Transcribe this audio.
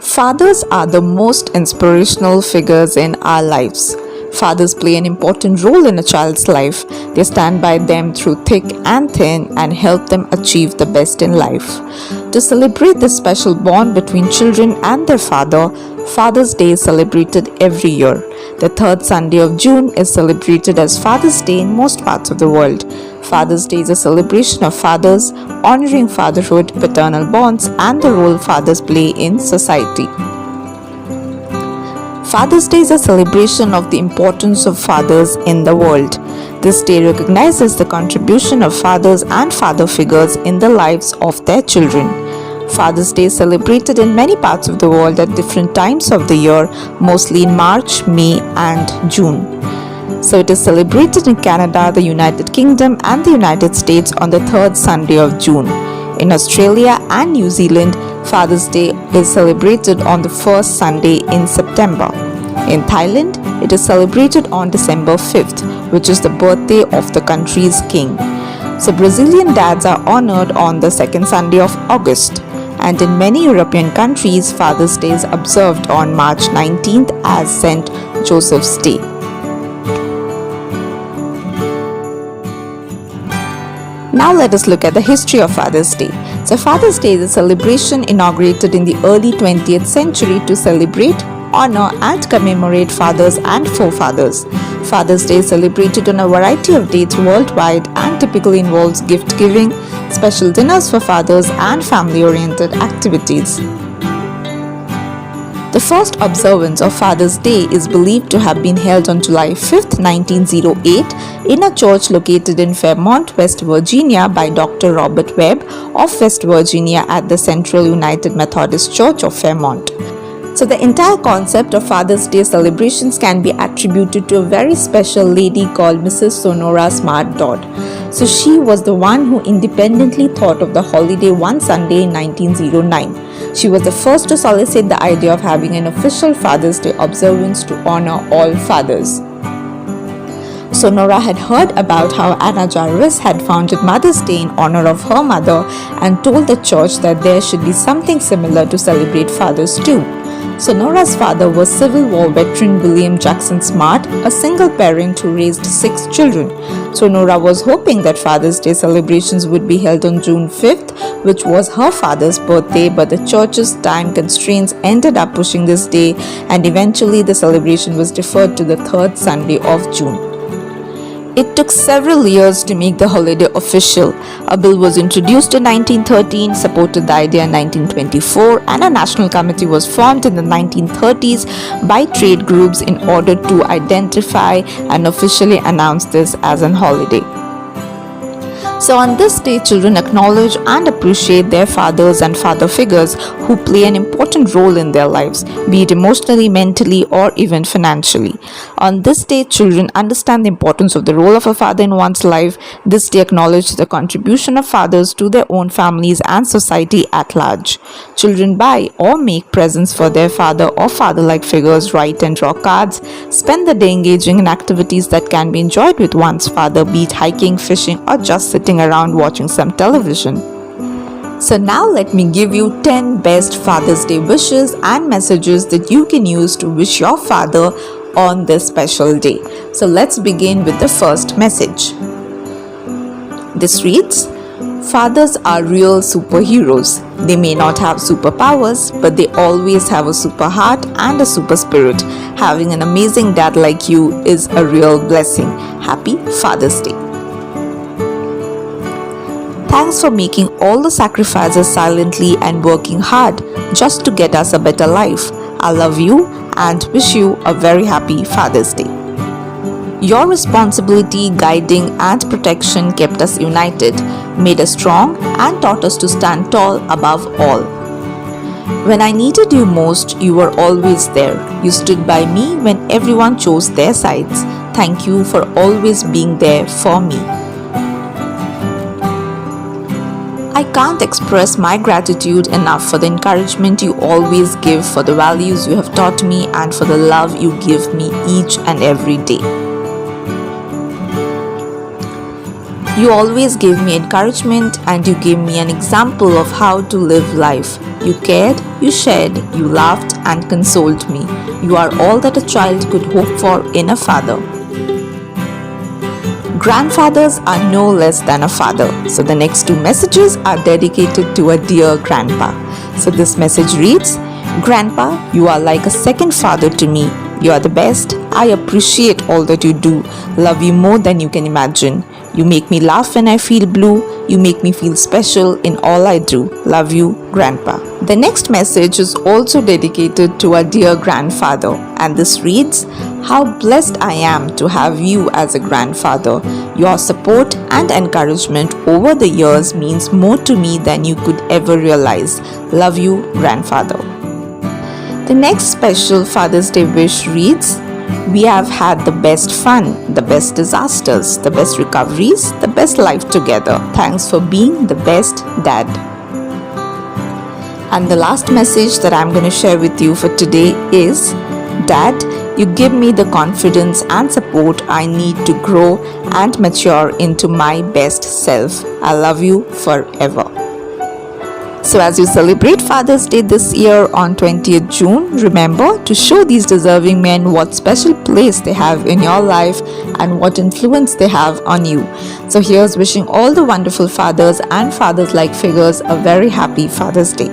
Fathers are the most inspirational figures in our lives. Fathers play an important role in a child's life. They stand by them through thick and thin and help them achieve the best in life. To celebrate this special bond between children and their father, Father's Day is celebrated every year. The third Sunday of June is celebrated as Father's Day in most parts of the world. Father's Day is a celebration of fathers, honoring fatherhood, paternal bonds, and the role fathers play in society. Father's Day is a celebration of the importance of fathers in the world. This day recognizes the contribution of fathers and father figures in the lives of their children. Father's Day is celebrated in many parts of the world at different times of the year, mostly in March, May, and June. So it is celebrated in Canada, the United Kingdom, and the United States on the third Sunday of June. In Australia and New Zealand, Father's Day is celebrated on the first Sunday in September. In Thailand, it is celebrated on December 5th, which is the birthday of the country's king. So Brazilian dads are honored on the second Sunday of August. And in many European countries, Father's Day is observed on March 19th as St. Joseph's Day. Now let us look at the history of Father's Day. So Father's Day is a celebration inaugurated in the early 20th century to celebrate, honor and commemorate fathers and forefathers. Father's Day is celebrated on a variety of dates worldwide and typically involves gift giving, special dinners for fathers and family-oriented activities. The first observance of Father's Day is believed to have been held on July 5, 1908 in a church located in Fairmont, West Virginia by Dr. Robert Webb of West Virginia at the Central United Methodist Church of Fairmont. So the entire concept of Father's Day celebrations can be attributed to a very special lady called Mrs. Sonora Smart Dodd. So she was the one who independently thought of the holiday one Sunday in 1909. She was the first to solicit the idea of having an official Father's Day observance to honor all fathers. Sonora had heard about how Anna Jarvis had founded Mother's Day in honor of her mother and told the church that there should be something similar to celebrate fathers too. Sonora's father was Civil War veteran William Jackson Smart, a single parent who raised 6 children. Sonora was hoping that Father's Day celebrations would be held on June 5th, which was her father's birthday, but the church's time constraints ended up pushing this day, and eventually the celebration was deferred to the third Sunday of June. It took several years to make the holiday official. A bill was introduced in 1913, supported the idea in 1924, and a national committee was formed in the 1930s by trade groups in order to identify and officially announce this as an holiday. So on this day, children acknowledge and appreciate their fathers and father figures who play an important role in their lives, be it emotionally, mentally, or even financially. On this day, children understand the importance of the role of a father in one's life. This day acknowledges the contribution of fathers to their own families and society at large. Children buy or make presents for their father or father-like figures, write and draw cards, spend the day engaging in activities that can be enjoyed with one's father, be it hiking, fishing, or just sitting around watching some television. So now let me give you 10 best Father's Day wishes and messages that you can use to wish your father on this special day. So let's begin with the first message. This reads, fathers are real superheroes. They may not have superpowers, but they always have a super heart and a super spirit. Having an amazing dad like you is a real blessing. Happy Father's Day. Thanks for making all the sacrifices silently and working hard just to get us a better life. I love you and wish you a very happy Father's Day. Your responsibility, guiding and protection kept us united, made us strong and taught us to stand tall above all. When I needed you most, you were always there. You stood by me when everyone chose their sides. Thank you for always being there for me. I can't express my gratitude enough for the encouragement you always give, for the values you have taught me, and for the love you give me each and every day. You always gave me encouragement and you gave me an example of how to live life. You cared, you shared, you laughed and consoled me. You are all that a child could hope for in a father. Grandfathers are no less than a father. So the next two messages are dedicated to a dear grandpa. So this message reads, Grandpa, you are like a second father to me. You are the best. I appreciate all that you do. Love you more than you can imagine. You make me laugh when I feel blue. You make me feel special in all I do. Love you, Grandpa. The next message is also dedicated to our dear grandfather, and this reads, How blessed I am to have you as a grandfather. Your support and encouragement over the years means more to me than you could ever realize. Love you, Grandfather. The next special Father's Day wish reads, We have had the best fun, the best disasters, the best recoveries, the best life together. Thanks for being the best dad. And the last message that I'm going to share with you for today is, Dad, you give me the confidence and support I need to grow and mature into my best self. I love you forever. So as you celebrate Father's Day this year on 20th June, remember to show these deserving men what special place they have in your life and what influence they have on you. So here's wishing all the wonderful fathers and fathers-like figures a very happy Father's Day.